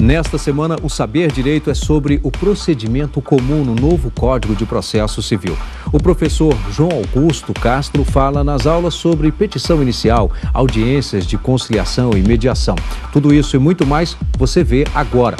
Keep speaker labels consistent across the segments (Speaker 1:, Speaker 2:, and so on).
Speaker 1: Nesta semana, o Saber Direito é sobre o procedimento comum no novo Código de Processo Civil. O professor João Augusto Castro fala nas aulas sobre petição inicial, audiências de conciliação e mediação. Tudo isso e muito mais você vê agora.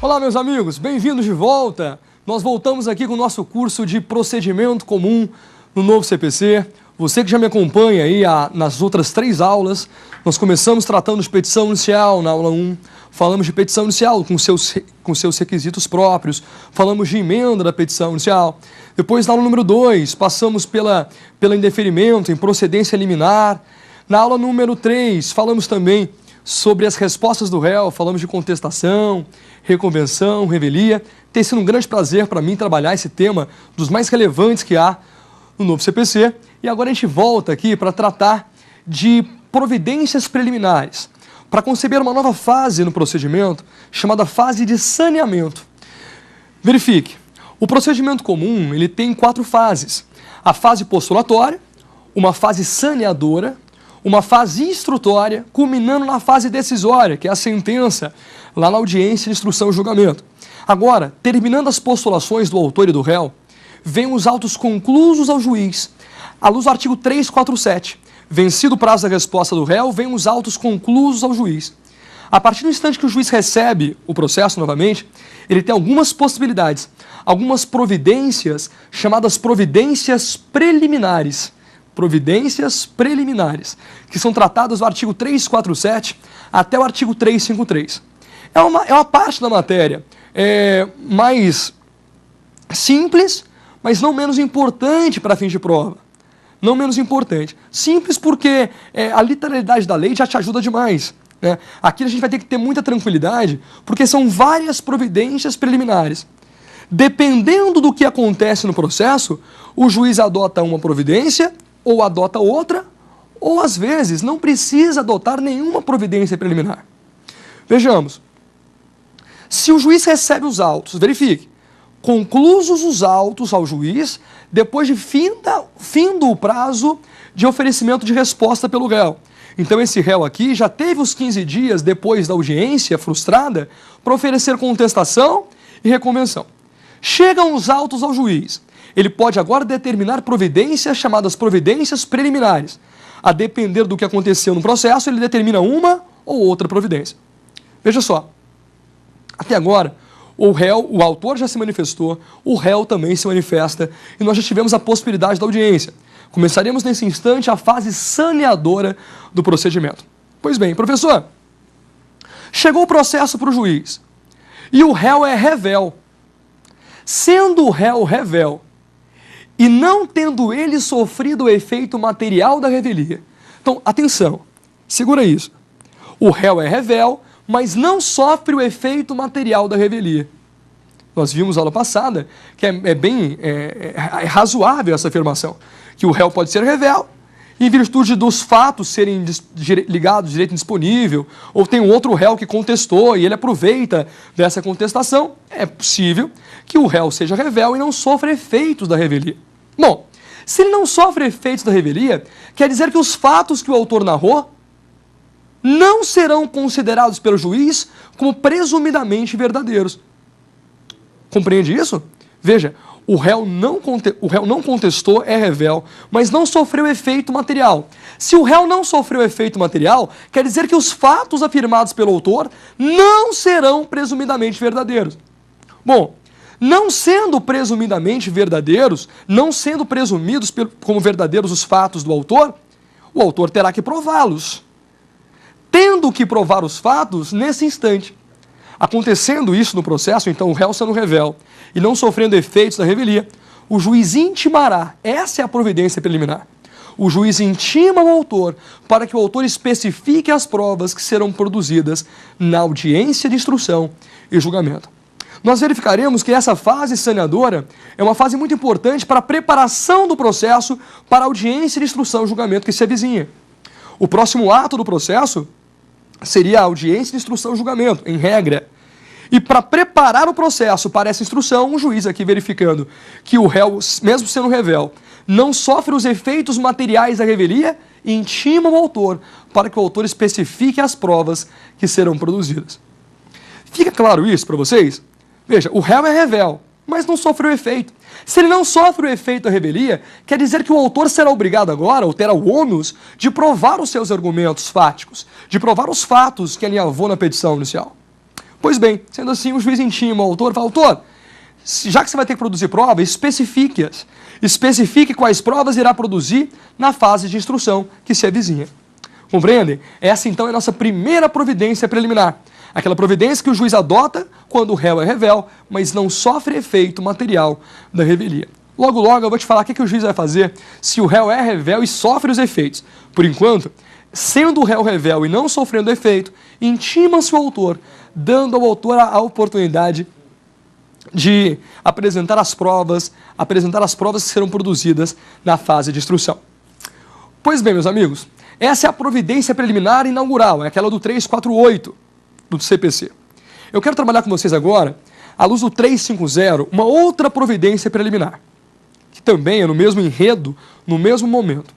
Speaker 2: Olá, meus amigos, bem-vindos de volta. Nós voltamos aqui com o nosso curso de procedimento comum no novo CPC. Você que já me acompanha aí nas outras 3 aulas, nós começamos tratando de petição inicial na aula 1, falamos de petição inicial com seus requisitos próprios, falamos de emenda da petição inicial. Depois, na aula número 2, passamos pelo indeferimento, em procedência liminar. Na aula número 3, falamos também sobre as respostas do réu, falamos de contestação, reconvenção, revelia. Tem sido um grande prazer para mim trabalhar esse tema dos mais relevantes que há no novo CPC. E agora a gente volta aqui para tratar de providências preliminares, para conceber uma nova fase no procedimento, chamada fase de saneamento. Verifique, o procedimento comum ele tem 4 fases. A fase postulatória, uma fase saneadora, uma fase instrutória, culminando na fase decisória, que é a sentença, lá na audiência de instrução e julgamento. Agora, terminando as postulações do autor e do réu, vêm os autos conclusos ao juiz. À luz do artigo 347, vencido o prazo da resposta do réu, vêm os autos conclusos ao juiz. A partir do instante que o juiz recebe o processo novamente, ele tem algumas possibilidades, algumas providências chamadas providências preliminares. Providências preliminares, que são tratadas do artigo 347 até o artigo 353. É uma parte da matéria mais simples, mas não menos importante para fins de prova. Não menos importante. Simples porque a literalidade da lei já te ajuda demais, né? Aqui a gente vai ter que ter muita tranquilidade, porque são várias providências preliminares. Dependendo do que acontece no processo, o juiz adota uma providência, ou adota outra, ou às vezes não precisa adotar nenhuma providência preliminar. Vejamos. Se o juiz recebe os autos, verifique, conclusos os autos ao juiz, depois de findo o prazo de oferecimento de resposta pelo réu. Então esse réu aqui já teve os 15 dias depois da audiência frustrada para oferecer contestação e reconvenção. Chegam os autos ao juiz. Ele pode agora determinar providências chamadas providências preliminares. A depender do que aconteceu no processo, ele determina uma ou outra providência. Veja só, até agora, o autor já se manifestou, o réu também se manifesta, e nós já tivemos a possibilidade da audiência. Começaremos nesse instante a fase saneadora do procedimento. Pois bem, professor, chegou o processo para o juiz, e o réu é revel. Sendo o réu revel, e não tendo ele sofrido o efeito material da revelia. Então, atenção, segura isso. O réu é revel, mas não sofre o efeito material da revelia. Nós vimos na aula passada que é razoável essa afirmação, que o réu pode ser revel, em virtude dos fatos serem ligados ao direito indisponível, ou tem um outro réu que contestou e ele aproveita dessa contestação, é possível que o réu seja revel e não sofra efeitos da revelia. Bom, se ele não sofre efeitos da revelia, quer dizer que os fatos que o autor narrou não serão considerados pelo juiz como presumidamente verdadeiros. Compreende isso? Veja, o réu não contestou, é revel, mas não sofreu efeito material. Se o réu não sofreu efeito material, quer dizer que os fatos afirmados pelo autor não serão presumidamente verdadeiros. Bom, não sendo presumidamente verdadeiros, não sendo presumidos como verdadeiros os fatos do autor, o autor terá que prová-los. Tendo que provar os fatos nesse instante. Acontecendo isso no processo, então o réu sendo revel e não sofrendo efeitos da revelia, o juiz intimará, essa é a providência preliminar, o juiz intima o autor para que o autor especifique as provas que serão produzidas na audiência de instrução e julgamento. Nós verificaremos que essa fase saneadora é uma fase muito importante para a preparação do processo para a audiência de instrução e julgamento que se avizinha. O próximo ato do processo seria a audiência de instrução e julgamento, em regra. E para preparar o processo para essa instrução, o juiz aqui verificando que o réu, mesmo sendo revel, não sofre os efeitos materiais da revelia, e intima o autor para que o autor especifique as provas que serão produzidas. Fica claro isso para vocês? Veja, o réu é revel, mas não sofreu efeito. Se ele não sofre o efeito da revelia, quer dizer que o autor será obrigado agora, ou terá o ônus, de provar os seus argumentos fáticos, de provar os fatos que alinhavou na petição inicial. Pois bem, sendo assim, o juiz intima o autor e fala: autor, já que você vai ter que produzir prova, especifique-as. Especifique quais provas irá produzir na fase de instrução que se avizinha. Compreendem? Essa, então, é a nossa primeira providência preliminar. Aquela providência que o juiz adota quando o réu é revel, mas não sofre efeito material da revelia. Logo, logo, eu vou te falar o que o juiz vai fazer se o réu é revel e sofre os efeitos. Por enquanto, sendo o réu revel e não sofrendo efeito, intima-se o autor, dando ao autor a oportunidade de apresentar as provas que serão produzidas na fase de instrução. Pois bem, meus amigos, essa é a providência preliminar inaugural, é aquela do 348 do CPC. Eu quero trabalhar com vocês agora, à luz do 350, uma outra providência preliminar, que também é no mesmo enredo, no mesmo momento.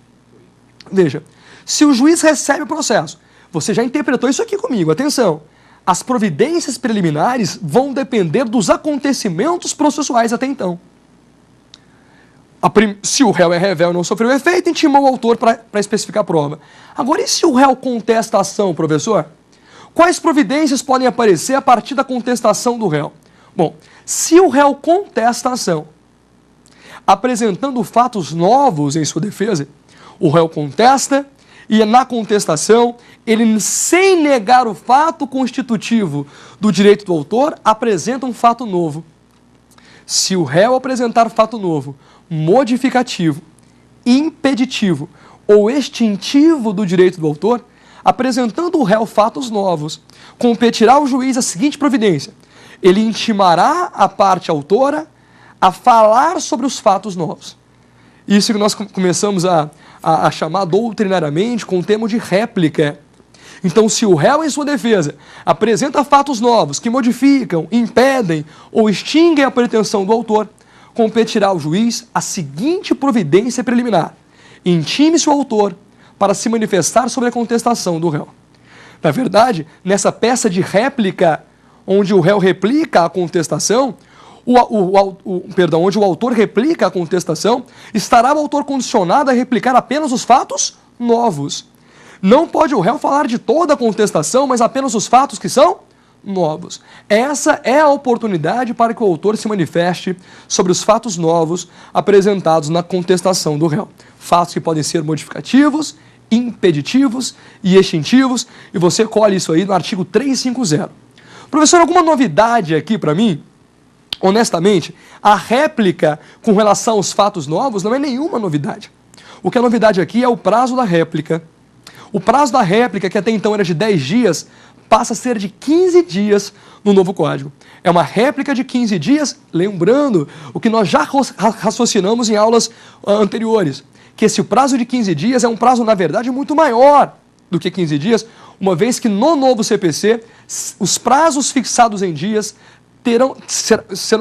Speaker 2: Veja, se o juiz recebe o processo, você já interpretou isso aqui comigo, atenção, as providências preliminares vão depender dos acontecimentos processuais até então. Se o réu é revel e não sofreu efeito, intimou o autor para especificar a prova. Agora, e se o réu contesta a ação, professor? Quais providências podem aparecer a partir da contestação do réu? Bom, se o réu contesta a ação, apresentando fatos novos em sua defesa, o réu contesta e na contestação, ele, sem negar o fato constitutivo do direito do autor, apresenta um fato novo. Se o réu apresentar fato novo, modificativo, impeditivo ou extintivo do direito do autor, apresentando o réu fatos novos, competirá ao juiz a seguinte providência: ele intimará a parte autora a falar sobre os fatos novos. Isso que nós começamos a chamar doutrinariamente com o termo de réplica. Então, se o réu em sua defesa apresenta fatos novos que modificam, impedem ou extinguem a pretensão do autor, competirá ao juiz a seguinte providência preliminar: intime-se o autor para se manifestar sobre a contestação do réu. Na verdade, nessa peça de réplica, onde o réu replica a contestação, onde o autor replica a contestação, estará o autor condicionado a replicar apenas os fatos novos. Não pode o réu falar de toda a contestação, mas apenas os fatos que são novos. Essa é a oportunidade para que o autor se manifeste sobre os fatos novos apresentados na contestação do réu. Fatos que podem ser modificativos, impeditivos e extintivos, e você colhe isso aí no artigo 350. Professor, alguma novidade aqui para mim? Honestamente, a réplica com relação aos fatos novos não é nenhuma novidade. O que é novidade aqui é o prazo da réplica. O prazo da réplica, que até então era de 10 dias, passa a ser de 15 dias no novo Código. É uma réplica de 15 dias, lembrando o que nós já raciocinamos em aulas anteriores, que esse prazo de 15 dias é um prazo, na verdade, muito maior do que 15 dias, uma vez que no novo CPC, os prazos fixados em dias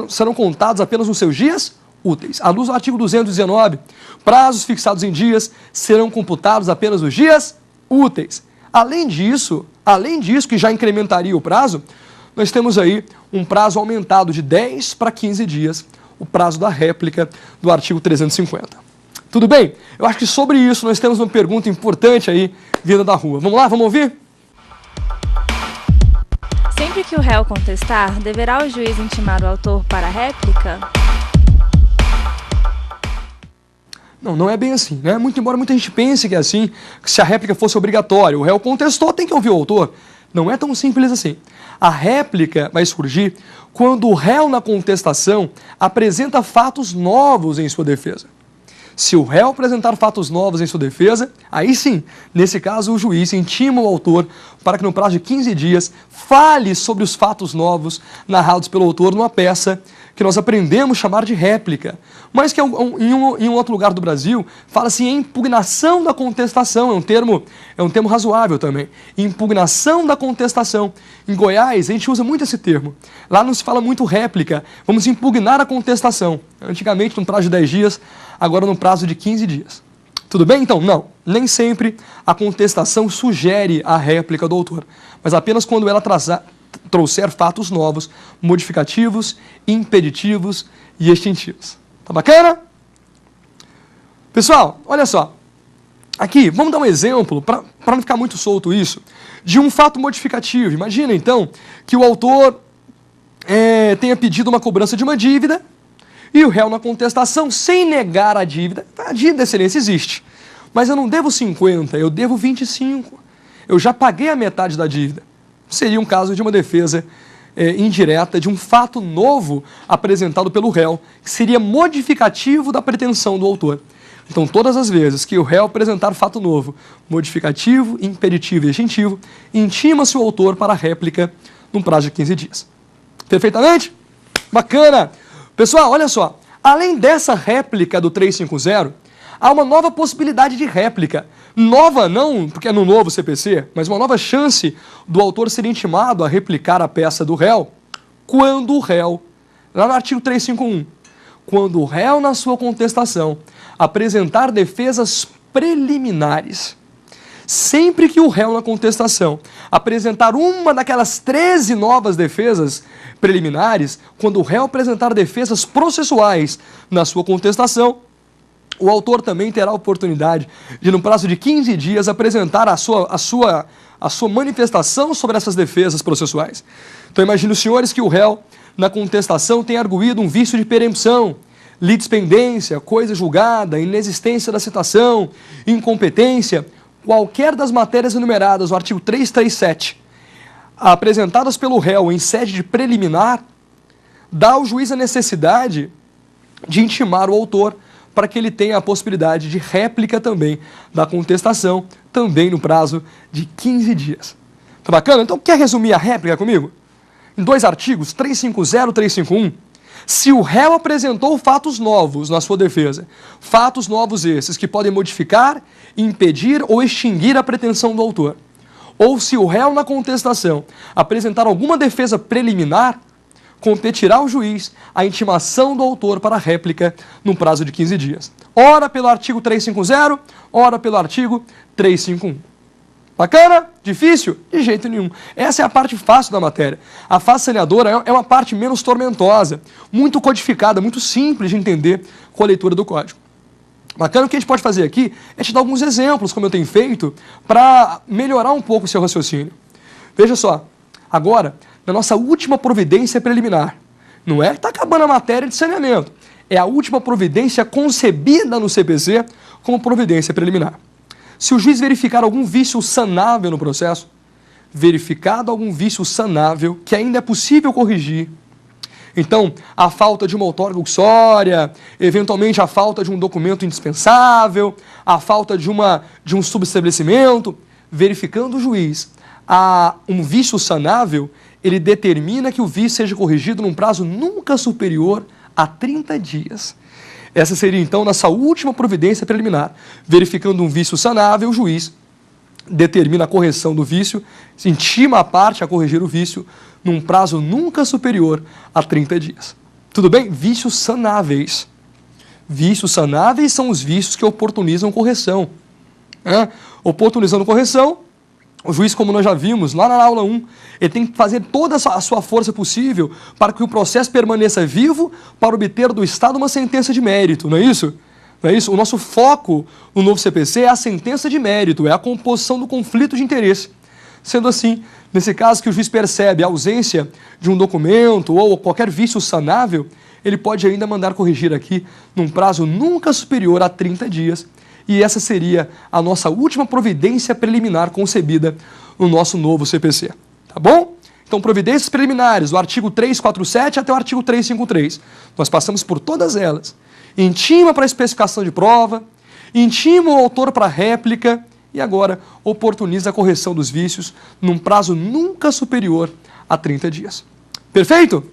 Speaker 2: serão contados apenas nos seus dias úteis. À luz do artigo 219, prazos fixados em dias serão computados apenas nos dias úteis. Além disso, que já incrementaria o prazo, nós temos aí um prazo aumentado de 10 para 15 dias, o prazo da réplica do artigo 350. Tudo bem? Eu acho que sobre isso nós temos uma pergunta importante aí vinda da rua. Vamos lá, vamos ouvir?
Speaker 3: Sempre que o réu contestar, deverá o juiz intimar o autor para a réplica?
Speaker 2: Não é bem assim, né? Muito embora muita gente pense que é assim, que se a réplica fosse obrigatória, o réu contestou, tem que ouvir o autor. Não é tão simples assim. A réplica vai surgir quando o réu na contestação apresenta fatos novos em sua defesa. Se o réu apresentar fatos novos em sua defesa, aí sim, nesse caso, o juiz intima o autor para que no prazo de 15 dias fale sobre os fatos novos narrados pelo autor numa peça que nós aprendemos a chamar de réplica, mas que em um outro lugar do Brasil fala-se em impugnação da contestação, é um termo razoável também, impugnação da contestação. Em Goiás, a gente usa muito esse termo. Lá não se fala muito réplica, vamos impugnar a contestação. Antigamente, no prazo de 10 dias, agora no prazo de 15 dias. Tudo bem? Então, não. Nem sempre a contestação sugere a réplica do autor, mas apenas quando ela trouxer fatos novos, modificativos, impeditivos e extintivos. Tá bacana? Pessoal, olha só. Aqui, vamos dar um exemplo, para não ficar muito solto isso, de um fato modificativo. Imagina, então, que o autor tenha pedido uma cobrança de uma dívida e o réu na contestação, sem negar a dívida excelência existe, mas eu não devo 50, eu devo 25. Eu já paguei a metade da dívida. Seria um caso de uma defesa indireta de um fato novo apresentado pelo réu, que seria modificativo da pretensão do autor. Então, todas as vezes que o réu apresentar fato novo, modificativo, impeditivo e extintivo, intima-se o autor para a réplica num prazo de 15 dias. Perfeitamente? Bacana! Pessoal, olha só, além dessa réplica do 350, há uma nova possibilidade de réplica. Nova não porque é no novo CPC, mas uma nova chance do autor ser intimado a replicar a peça do réu quando o réu, lá no artigo 351, quando o réu na sua contestação apresentar defesas preliminares. Sempre que o réu na contestação apresentar uma daquelas 13 novas defesas preliminares, quando o réu apresentar defesas processuais na sua contestação, o autor também terá a oportunidade de, no prazo de 15 dias, apresentar a sua manifestação sobre essas defesas processuais. Então, imagine os senhores que o réu, na contestação, tem arguído um vício de perempção, litispendência, coisa julgada, inexistência da citação, incompetência, qualquer das matérias enumeradas no artigo 337, apresentadas pelo réu em sede de preliminar, dá ao juiz a necessidade de intimar o autor para que ele tenha a possibilidade de réplica também da contestação, também no prazo de 15 dias. Tá bacana? Então, quer resumir a réplica comigo? Em 2 artigos, 350 e 351, se o réu apresentou fatos novos na sua defesa, fatos novos esses que podem modificar, impedir ou extinguir a pretensão do autor, ou se o réu na contestação apresentar alguma defesa preliminar, competirá ao juiz a intimação do autor para a réplica no prazo de 15 dias. Ora pelo artigo 350, ora pelo artigo 351. Bacana? Difícil? De jeito nenhum. Essa é a parte fácil da matéria. A fase saneadora é uma parte menos tormentosa, muito codificada, muito simples de entender com a leitura do código. Bacana, o que a gente pode fazer aqui é te dar alguns exemplos, como eu tenho feito, para melhorar um pouco o seu raciocínio. Veja só, agora, na nossa última providência preliminar, não é que está acabando a matéria de saneamento, é a última providência concebida no CPC como providência preliminar. Se o juiz verificar algum vício sanável no processo, verificado algum vício sanável que ainda é possível corrigir, então, a falta de uma outorga uxória, eventualmente a falta de um documento indispensável, a falta de um subestabelecimento, verificando o juiz um vício sanável, ele determina que o vício seja corrigido num prazo nunca superior a 30 dias. Essa seria, então, nossa última providência preliminar. Verificando um vício sanável, o juiz determina a correção do vício, intima a parte a corrigir o vício num prazo nunca superior a 30 dias. Tudo bem? Vícios sanáveis. Vícios sanáveis são os vícios que oportunizam correção. Oportunizando correção, o juiz, como nós já vimos lá na aula 1, ele tem que fazer toda a sua força possível para que o processo permaneça vivo para obter do Estado uma sentença de mérito, não é isso? Não é isso? O nosso foco no novo CPC é a sentença de mérito, é a composição do conflito de interesse. Sendo assim, nesse caso que o juiz percebe a ausência de um documento ou qualquer vício sanável, ele pode ainda mandar corrigir aqui num prazo nunca superior a 30 dias. E essa seria a nossa última providência preliminar concebida no nosso novo CPC. Tá bom? Então, providências preliminares, do artigo 347 até o artigo 353. Nós passamos por todas elas. Intima para a especificação de prova, intima o autor para a réplica e agora oportuniza a correção dos vícios num prazo nunca superior a 30 dias. Perfeito?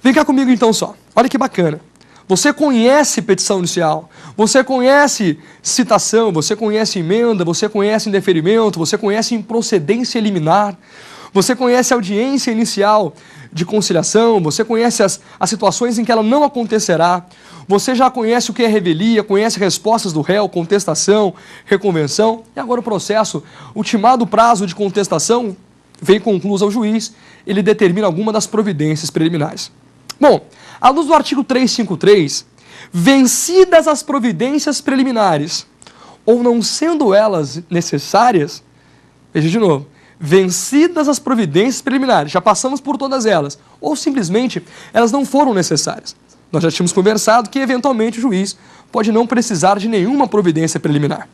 Speaker 2: Vem cá comigo então só. Olha que bacana. Você conhece petição inicial, você conhece citação, você conhece emenda, você conhece indeferimento, você conhece improcedência liminar, Você conhece a audiência inicial de conciliação, você conhece as situações em que ela não acontecerá, você já conhece o que é revelia, conhece respostas do réu, contestação, reconvenção, e agora o processo, ultimado o prazo de contestação, vem concluso ao juiz, ele determina alguma das providências preliminares. Bom, à luz do artigo 353, vencidas as providências preliminares, ou não sendo elas necessárias, veja de novo, vencidas as providências preliminares, já passamos por todas elas, ou simplesmente elas não foram necessárias. Nós já tínhamos conversado que eventualmente o juiz pode não precisar de nenhuma providência preliminar.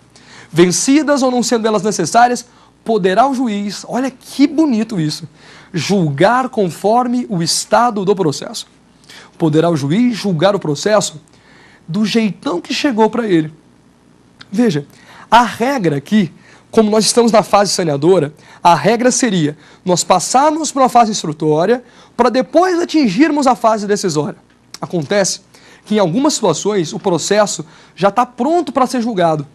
Speaker 2: Vencidas ou não sendo elas necessárias, poderá o juiz, olha que bonito isso, julgar conforme o estado do processo. Poderá o juiz julgar o processo do jeitão que chegou para ele. Veja, a regra aqui, como nós estamos na fase saneadora, a regra seria nós passarmos por uma fase instrutória para depois atingirmos a fase decisória. Acontece que em algumas situações o processo já está pronto para ser julgado.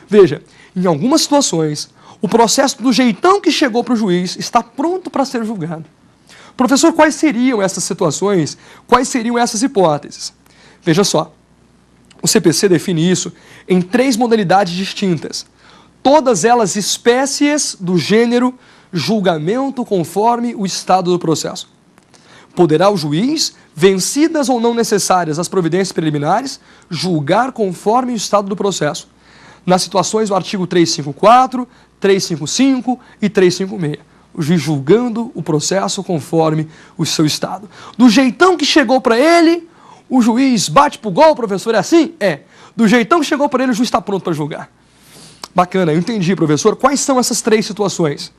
Speaker 2: Veja, em algumas situações o processo do jeitão que chegou para o juiz está pronto para ser julgado. Professor, quais seriam essas situações? Quais seriam essas hipóteses? Veja só, o CPC define isso em 3 modalidades distintas. Todas elas espécies do gênero julgamento conforme o estado do processo. Poderá o juiz, vencidas ou não necessárias as providências preliminares, julgar conforme o estado do processo. Nas situações do artigo 354, 355 e 356. O juiz julgando o processo conforme o seu estado. Do jeitão que chegou para ele, o juiz bate pro gol, professor, é assim? É. Do jeitão que chegou para ele, o juiz está pronto para julgar. Bacana, eu entendi, professor. Quais são essas 3 situações?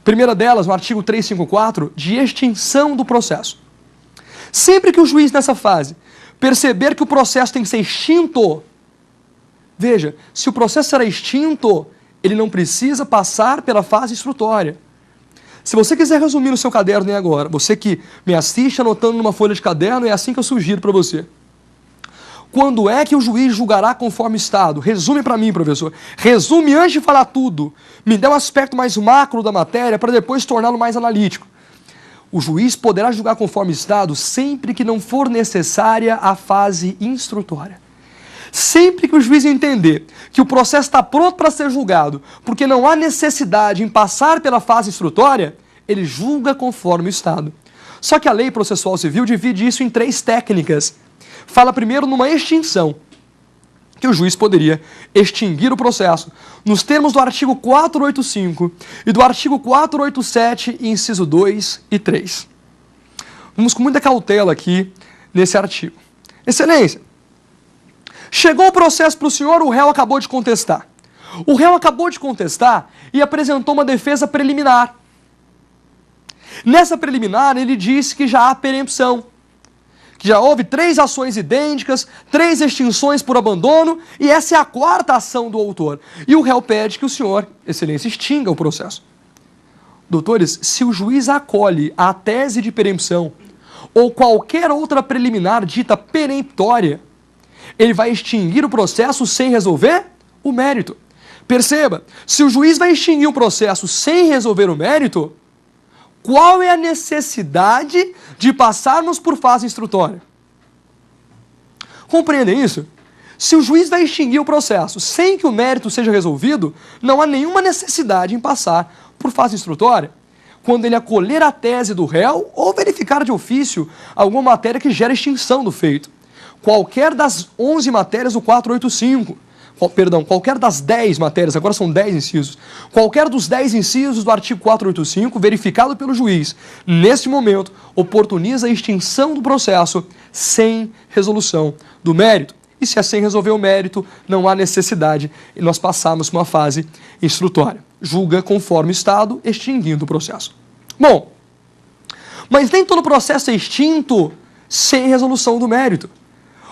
Speaker 2: Primeira delas, no artigo 354, de extinção do processo. Sempre que o juiz, nessa fase, perceber que o processo tem que ser extinto, veja, se o processo será extinto, ele não precisa passar pela fase instrutória. Se você quiser resumir no seu caderno agora, você que me assiste anotando numa folha de caderno, é assim que eu sugiro para você. Quando é que o juiz julgará conforme o estado? Resume para mim, professor. Resume antes de falar tudo. Me dê um aspecto mais macro da matéria para depois torná-lo mais analítico. O juiz poderá julgar conforme o estado sempre que não for necessária a fase instrutória. Sempre que o juiz entender que o processo está pronto para ser julgado, porque não há necessidade em passar pela fase instrutória, ele julga conforme o estado. Só que a lei processual civil divide isso em 3 técnicas. Fala primeiro numa extinção, que o juiz poderia extinguir o processo, nos termos do artigo 485 e do artigo 487, inciso 2 e 3. Vamos com muita cautela aqui nesse artigo. Excelência, chegou o processo para o senhor, o réu acabou de contestar. O réu acabou de contestar e apresentou uma defesa preliminar. Nessa preliminar, ele disse que já há perempção, que já houve 3 ações idênticas, 3 extinções por abandono, e essa é a 4ª ação do autor. E o réu pede que o senhor, excelência, extinga o processo. Doutores, se o juiz acolhe a tese de perempção ou qualquer outra preliminar dita peremptória, ele vai extinguir o processo sem resolver o mérito. Perceba, se o juiz vai extinguir o processo sem resolver o mérito, qual é a necessidade de passarmos por fase instrutória? Compreendem isso? Se o juiz vai extinguir o processo sem que o mérito seja resolvido, não há nenhuma necessidade em passar por fase instrutória. Quando ele acolher a tese do réu ou verificar de ofício alguma matéria que gera extinção do feito. Qualquer das 11 matérias do 485, qualquer das 10 matérias, agora são 10 incisos, qualquer dos 10 incisos do artigo 485, verificado pelo juiz, neste momento, oportuniza a extinção do processo sem resolução do mérito. E se é sem resolver o mérito, não há necessidade de nós passarmos por uma fase instrutória. Julga conforme o estado, extinguindo o processo. Bom, mas nem todo processo é extinto sem resolução do mérito.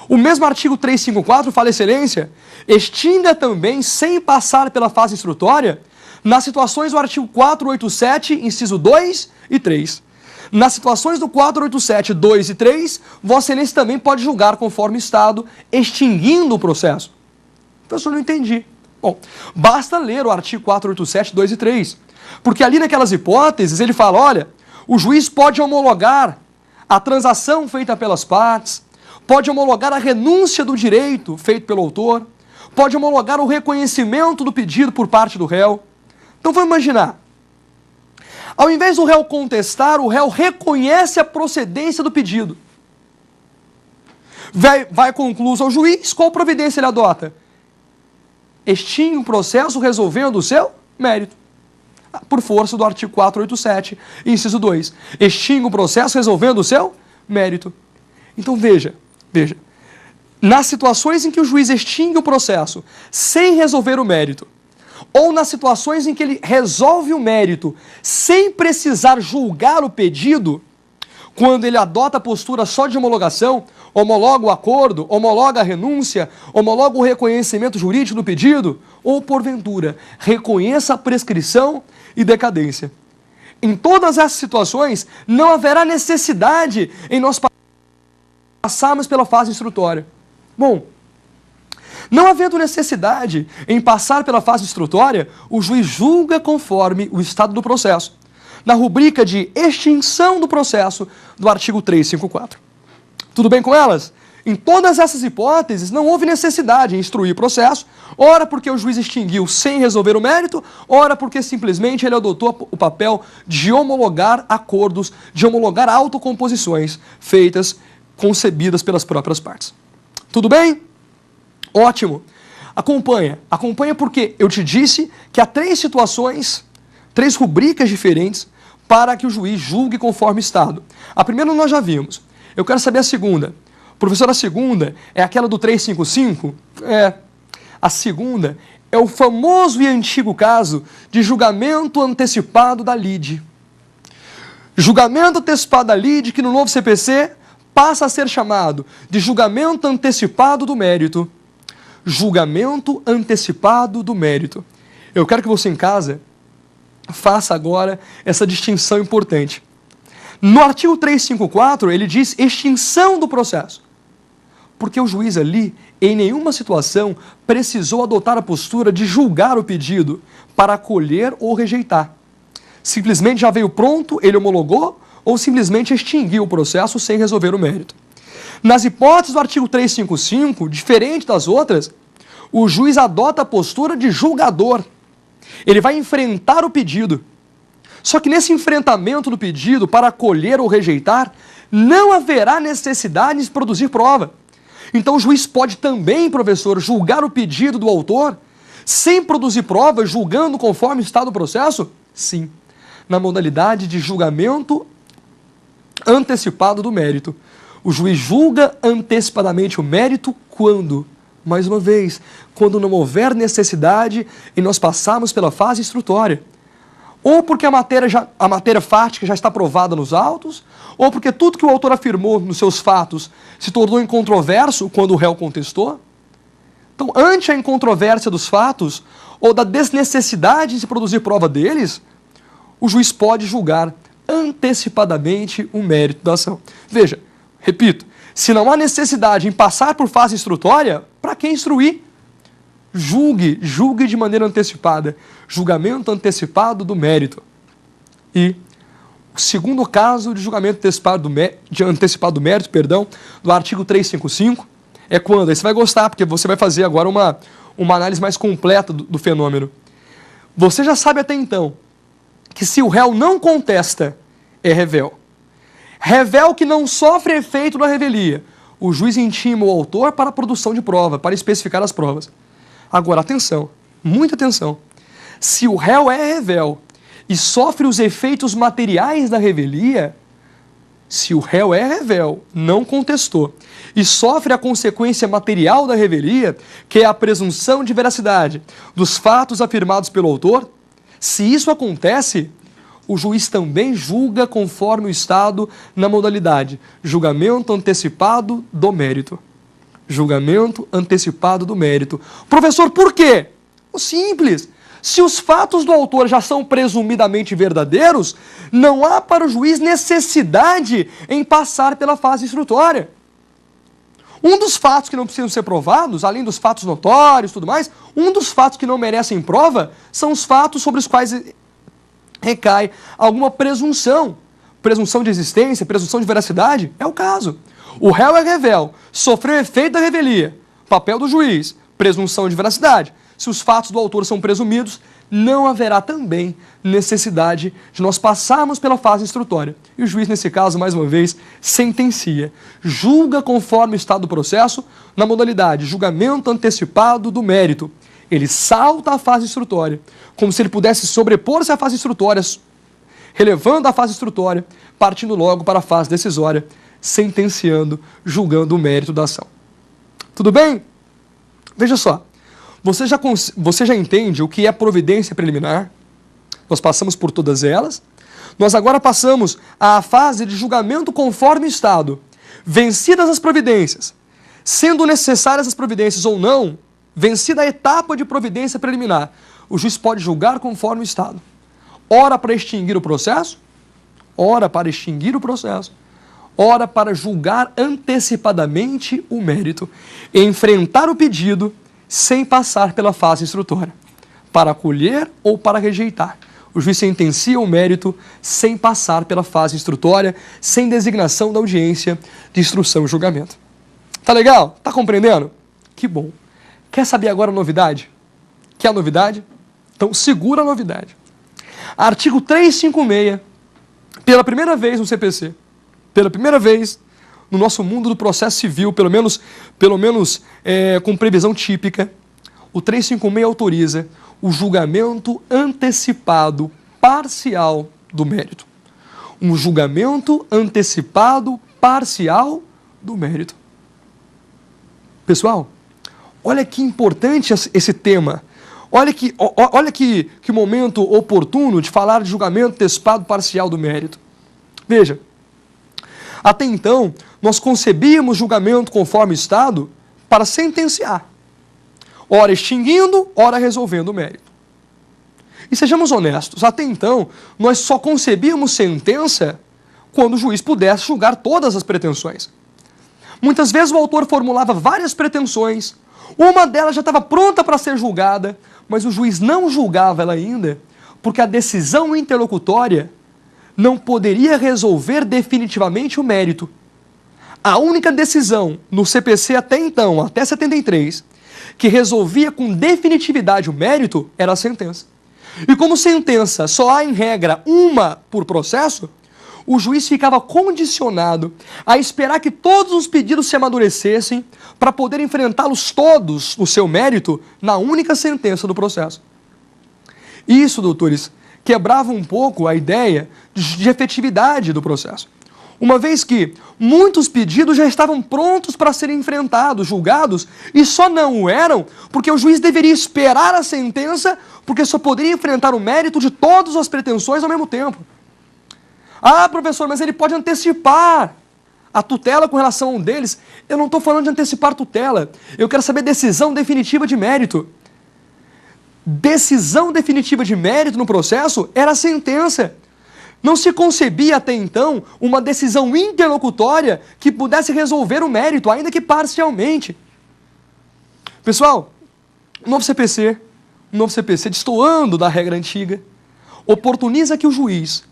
Speaker 2: O mesmo artigo 354 fala, excelência, extinga também sem passar pela fase instrutória nas situações do artigo 487, inciso 2 e 3. Nas situações do 487, 2 e 3, Vossa Excelência também pode julgar conforme o estado, extinguindo o processo. Professor, não entendi. Bom, basta ler o artigo 487, 2 e 3. Porque ali naquelas hipóteses ele fala, olha, o juiz pode homologar a transação feita pelas partes, pode homologar a renúncia do direito feito pelo autor, pode homologar o reconhecimento do pedido por parte do réu. Então vamos imaginar, ao invés do réu contestar, o réu reconhece a procedência do pedido. Vai concluso ao juiz, qual providência ele adota? Extingue o processo resolvendo o seu mérito. Por força do artigo 487, inciso 2. Extingue o processo resolvendo o seu mérito. Então veja, nas situações em que o juiz extingue o processo sem resolver o mérito, ou nas situações em que ele resolve o mérito sem precisar julgar o pedido, quando ele adota a postura só de homologação, homologa o acordo, homologa a renúncia, homologa o reconhecimento jurídico do pedido, ou porventura reconheça a prescrição e decadência. Em todas essas situações, não haverá necessidade em nós passarmos pela fase instrutória. Bom, não havendo necessidade em passar pela fase instrutória, o juiz julga conforme o estado do processo, na rubrica de extinção do processo do artigo 354. Tudo bem com elas? Em todas essas hipóteses, não houve necessidade em instruir o processo, ora porque o juiz extinguiu sem resolver o mérito, ora porque simplesmente ele adotou o papel de homologar acordos, de homologar autocomposições feitas, concebidas pelas próprias partes. Tudo bem? Ótimo. Acompanha porque eu te disse que há 3 situações, 3 rubricas diferentes para que o juiz julgue conforme o estado. A primeira nós já vimos. Eu quero saber a segunda. Professor, a segunda é aquela do 355? A segunda é o famoso e antigo caso de julgamento antecipado da lide. Julgamento antecipado da lide, que no novo CPC passa a ser chamado de julgamento antecipado do mérito. Julgamento antecipado do mérito. Eu quero que você em casa faça agora essa distinção importante. No artigo 354, ele diz extinção do processo. Porque o juiz ali, em nenhuma situação, precisou adotar a postura de julgar o pedido para acolher ou rejeitar. Simplesmente já veio pronto, ele homologou, ou simplesmente extinguiu o processo sem resolver o mérito. Nas hipóteses do artigo 355, diferente das outras, o juiz adota a postura de julgador. Ele vai enfrentar o pedido. Só que nesse enfrentamento do pedido para acolher ou rejeitar, não haverá necessidade de produzir prova. Então o juiz pode também, professor, julgar o pedido do autor sem produzir prova, julgando conforme está do processo? Sim, na modalidade de julgamento antecipado do mérito. O juiz julga antecipadamente o mérito quando, mais uma vez, quando não houver necessidade em nós passarmos pela fase instrutória. Ou porque a matéria fática já está provada nos autos, ou porque tudo que o autor afirmou nos seus fatos se tornou incontroverso quando o réu contestou. Então, ante a incontrovérsia dos fatos, ou da desnecessidade de se produzir prova deles, o juiz pode julgar antecipadamente o mérito da ação. Veja, repito, se não há necessidade em passar por fase instrutória, para que instruir? Julgue de maneira antecipada. Julgamento antecipado do mérito. E o segundo caso de julgamento antecipado do mérito, do artigo 355, é quando? Aí você vai gostar, porque você vai fazer agora uma análise mais completa do fenômeno. Você já sabe até então que se o réu não contesta, é revel. Revel que não sofre efeito da revelia. O juiz intima o autor para a produção de prova, para especificar as provas. Agora, atenção, muita atenção. Se o réu é revel e sofre os efeitos materiais da revelia, se o réu é revel, não contestou, e sofre a consequência material da revelia, que é a presunção de veracidade dos fatos afirmados pelo autor, se isso acontece, o juiz também julga conforme o estado na modalidade julgamento antecipado do mérito. Julgamento antecipado do mérito. Professor, por quê? Simples. Se os fatos do autor já são presumidamente verdadeiros, não há para o juiz necessidade em passar pela fase instrutória. Um dos fatos que não precisam ser provados, além dos fatos notórios e tudo mais, um dos fatos que não merecem prova são os fatos sobre os quais recai alguma presunção. Presunção de existência, presunção de veracidade, é o caso. O réu é revel, sofreu efeito da revelia. Papel do juiz, presunção de veracidade. Se os fatos do autor são presumidos, não haverá também necessidade de nós passarmos pela fase instrutória. E o juiz, nesse caso, mais uma vez, sentencia. Julga conforme o estado do processo, na modalidade julgamento antecipado do mérito. Ele salta a fase instrutória, como se ele pudesse sobrepor-se à fase instrutória, relevando a fase instrutória, partindo logo para a fase decisória, sentenciando, julgando o mérito da ação. Tudo bem? Veja só, você já entende o que é providência preliminar? Nós passamos por todas elas. Nós agora passamos à fase de julgamento conforme o estado. Vencidas as providências, sendo necessárias as providências ou não, vencida a etapa de providência preliminar, o juiz pode julgar conforme o estado. Ora para extinguir o processo, ora para extinguir o processo, ora para julgar antecipadamente o mérito, e enfrentar o pedido sem passar pela fase instrutória, para acolher ou para rejeitar. O juiz sentencia o mérito sem passar pela fase instrutória, sem designação da audiência de instrução e julgamento. Tá legal? Tá compreendendo? Que bom. Quer saber agora a novidade? Quer a novidade? Então segura a novidade. Artigo 356, pela primeira vez no CPC, pela primeira vez no nosso mundo do processo civil, pelo menos com previsão típica, o 356 autoriza o julgamento antecipado parcial do mérito. Um julgamento antecipado parcial do mérito. Pessoal, olha que importante esse tema. Olha que momento oportuno de falar de julgamento antecipado parcial do mérito. Veja, até então, nós concebíamos julgamento conforme o estado para sentenciar, ora extinguindo, ora resolvendo o mérito. E sejamos honestos, até então, nós só concebíamos sentença quando o juiz pudesse julgar todas as pretensões. Muitas vezes o autor formulava várias pretensões, uma delas já estava pronta para ser julgada, mas o juiz não julgava ela ainda, porque a decisão interlocutória não poderia resolver definitivamente o mérito. A única decisão no CPC até então, até 73, que resolvia com definitividade o mérito, era a sentença. E como sentença só há em regra uma por processo, o juiz ficava condicionado a esperar que todos os pedidos se amadurecessem para poder enfrentá-los todos, o seu mérito, na única sentença do processo. Isso, doutores, quebrava um pouco a ideia de efetividade do processo. Uma vez que muitos pedidos já estavam prontos para serem enfrentados, julgados, e só não o eram porque o juiz deveria esperar a sentença, porque só poderia enfrentar o mérito de todas as pretensões ao mesmo tempo. Ah, professor, mas ele pode antecipar a tutela com relação a um deles. Eu não estou falando de antecipar tutela. Eu quero saber decisão definitiva de mérito. Decisão definitiva de mérito no processo era a sentença. Não se concebia até então uma decisão interlocutória que pudesse resolver o mérito, ainda que parcialmente. Pessoal, o novo CPC, destoando da regra antiga, oportuniza que o juiz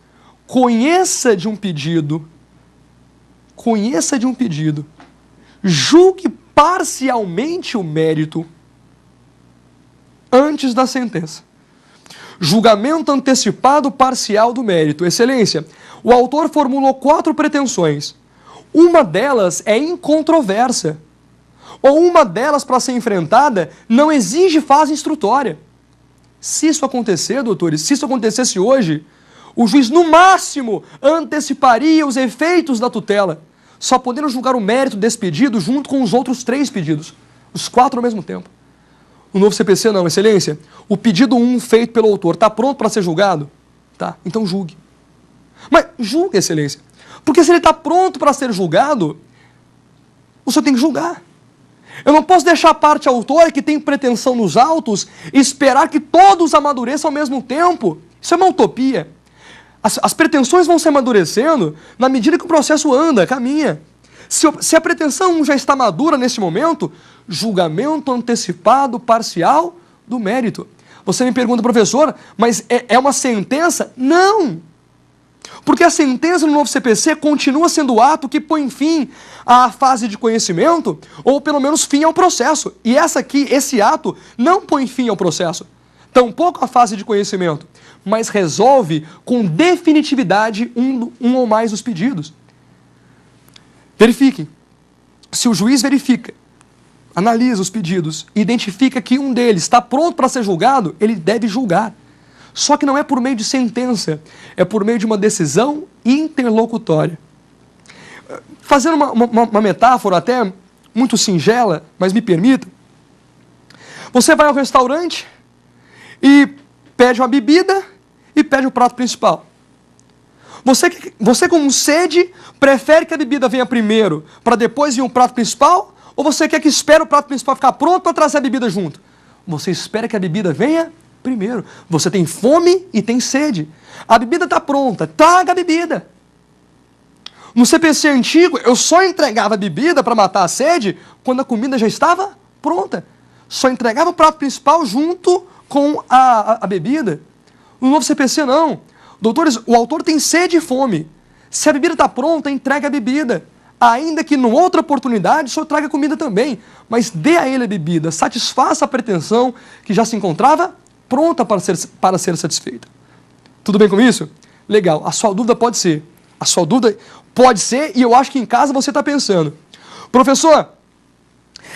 Speaker 2: conheça de um pedido, julgue parcialmente o mérito antes da sentença. Julgamento antecipado parcial do mérito. Excelência, o autor formulou 4 pretensões. Uma delas é incontroversa. Ou uma delas, para ser enfrentada, não exige fase instrutória. Se isso acontecer, doutores, se isso acontecesse hoje, o juiz, no máximo, anteciparia os efeitos da tutela, só podendo julgar o mérito desse pedido junto com os outros 3 pedidos, os 4 ao mesmo tempo. O novo CPC não, excelência. O pedido 1 feito pelo autor está pronto para ser julgado? Tá, então julgue. Mas julgue, excelência. Porque se ele está pronto para ser julgado, o senhor tem que julgar. Eu não posso deixar a parte autora que tem pretensão nos autos esperar que todos amadureçam ao mesmo tempo. Isso é uma utopia. As pretensões vão se amadurecendo na medida que o processo anda, caminha. Se a pretensão já está madura nesse momento, julgamento antecipado parcial do mérito. Você me pergunta, professor, mas é uma sentença? Não! Porque a sentença no novo CPC continua sendo o ato que põe fim à fase de conhecimento, ou pelo menos fim ao processo. E esse ato não põe fim ao processo, tampouco a fase de conhecimento, mas resolve com definitividade um ou mais dos pedidos. Verifiquem. Se o juiz verifica, analisa os pedidos, identifica que um deles está pronto para ser julgado, ele deve julgar. Só que não é por meio de sentença, é por meio de uma decisão interlocutória. Fazendo uma metáfora até muito singela, mas me permita. Você vai ao restaurante e pede uma bebida e pede o prato principal. Você com sede, prefere que a bebida venha primeiro para depois vir um prato principal? Ou você quer que espere o prato principal ficar pronto para trazer a bebida junto? Você espera que a bebida venha primeiro. Você tem fome e tem sede. A bebida está pronta, traga a bebida. No CPC antigo, eu só entregava a bebida para matar a sede quando a comida já estava pronta. Só entregava o prato principal junto com a bebida. No novo CPC, não. Doutores, o autor tem sede e fome. Se a bebida está pronta, entrega a bebida. Ainda que, numa outra oportunidade, o senhor traga comida também. Mas dê a ele a bebida, satisfaça a pretensão que já se encontrava pronta para ser satisfeita. Tudo bem com isso? Legal. A sua dúvida pode ser. A sua dúvida pode ser, e eu acho que em casa você está pensando. Professor,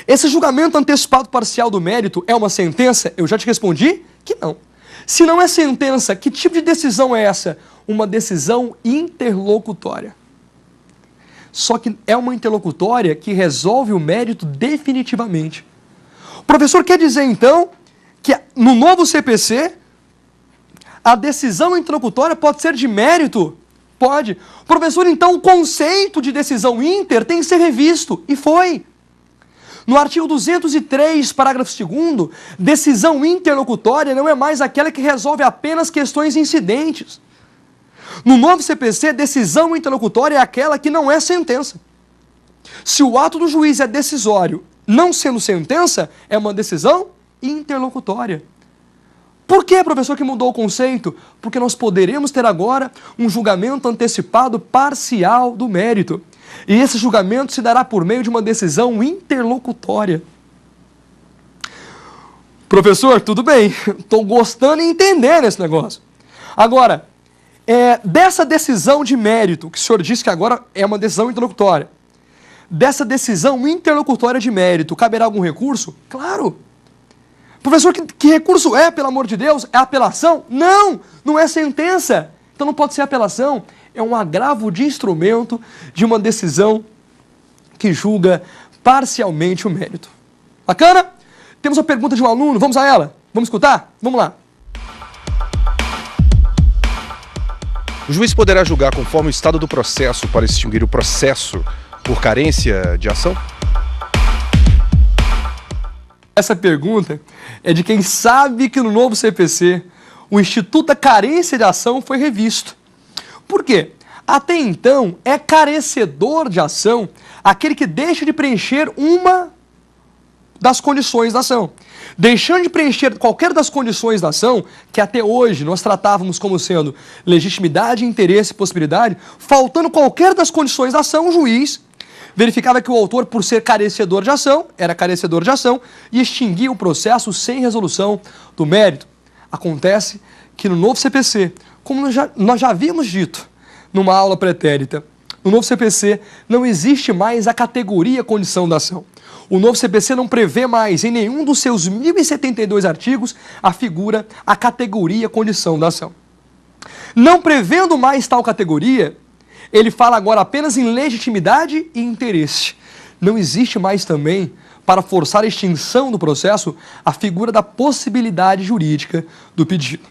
Speaker 2: esse julgamento antecipado parcial do mérito é uma sentença? Eu já te respondi que não. Se não é sentença, que tipo de decisão é essa? Uma decisão interlocutória. Só que é uma interlocutória que resolve o mérito definitivamente. O professor quer dizer, então, que no novo CPC, a decisão interlocutória pode ser de mérito? Pode. Professor, então, o conceito de decisão inter tem que ser revisto. E foi. No artigo 203, parágrafo 2º, decisão interlocutória não é mais aquela que resolve apenas questões incidentes. No novo CPC, decisão interlocutória é aquela que não é sentença. Se o ato do juiz é decisório, não sendo sentença, é uma decisão interlocutória. Por que, professor, que mudou o conceito? Porque nós poderemos ter agora um julgamento antecipado parcial do mérito. E esse julgamento se dará por meio de uma decisão interlocutória. Professor, tudo bem, estou gostando e entendendo esse negócio. Agora, dessa decisão de mérito, que o senhor disse que agora é uma decisão interlocutória, dessa decisão interlocutória de mérito, caberá algum recurso? Claro. Professor, que recurso é, pelo amor de Deus? É apelação? Não, não é sentença. Então não pode ser apelação. É um agravo de instrumento de uma decisão que julga parcialmente o mérito. Bacana? Temos uma pergunta de um aluno, vamos a ela? Vamos escutar? Vamos lá.
Speaker 4: O juiz poderá julgar conforme o estado do processo para extinguir o processo por carência de ação?
Speaker 2: Essa pergunta é de quem sabe que no novo CPC o Instituto da Carência de Ação foi revisto. Por quê? Até então é carecedor de ação aquele que deixa de preencher uma das condições da ação. Deixando de preencher qualquer das condições da ação, que até hoje nós tratávamos como sendo legitimidade, interesse e possibilidade, faltando qualquer das condições da ação, o juiz verificava que o autor, por ser carecedor de ação, era carecedor de ação e extinguia o processo sem resolução do mérito. Acontece que no novo CPC, como nós já havíamos dito numa aula pretérita, no novo CPC não existe mais a categoria condição da ação. O novo CPC não prevê mais em nenhum dos seus 1072 artigos a categoria condição da ação. Não prevendo mais tal categoria, ele fala agora apenas em legitimidade e interesse. Não existe mais também, para forçar a extinção do processo, a figura da possibilidade jurídica do pedido.